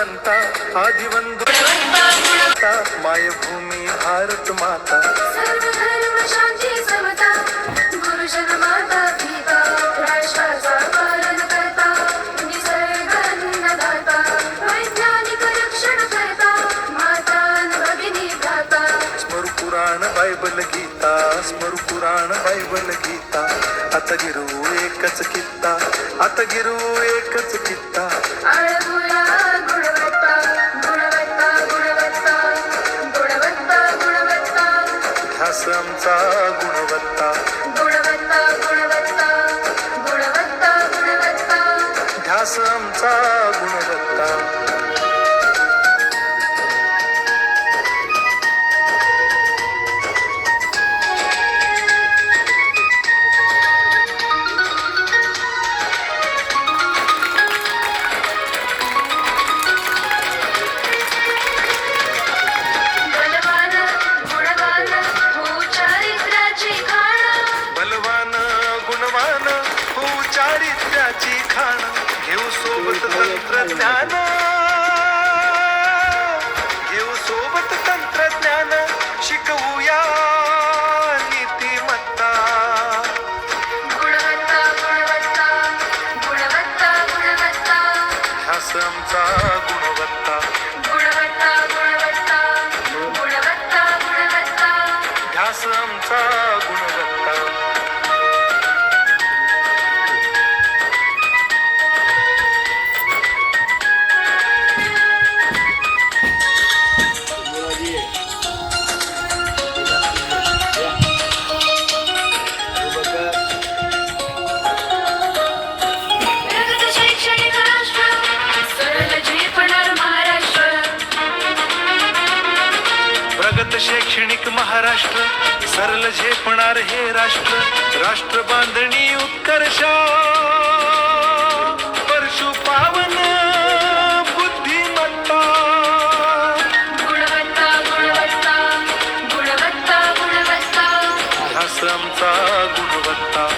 गुणवंता आदिवंदू मायभूमी भारत माता सर्व धर्म शांती समता गुरुजन माता पिता राष्ट्राचा पालन करता निसर्ग अन्नदाता वैज्ञानिक रक्षण करता माता भगिनी भ्राता स्मरू पुराण बायबल गीता स्मरू पुराण बायबल गीता आता गिरू एकच कित्ता आता गिरू एकच कित्ता आळगुया गुणवत्ता गुणवत्ता गुणवत्ता गुणवत्ता गुणवत्ता ध्यास आमचा गुणवत्ता गुणवत्ता गुणवत्ता गुणवत्ता गुणवत्ता ध्यास आमचा गुणवत्ता बलवान गुणवान हो चारित्र्याची खाण बलवान गुणवान हो चारित्र्याची खाण घेऊ सोबत तंत्रज्ञान घेऊ सोबत तंत्रज्ञान शिकवूया नीतिमत्ता गुणवत्ता गुणवत्ता गुणवत्ता गुणवत्ता ध्यास आमचा गुणवत्ता गुणवत्ता गुणवत्ता गुणवत्ता गुणवत्ता ध्यास आमचा गुणवत्ता प्रगत शैक्षणिक राष्ट्र सरळ झेपणार महाराष्ट्र प्रगत शैक्षणिक महाराष्ट्र सरल झेपणार हे राष्ट्र राष्ट्र बांधणी उत्कर्षा परशु पावन बुद्धिमत्ता गुणवत्ता गुणवत्ता गुणवत्ता गुणवत्ता ध्यास आमचा गुणवत्ता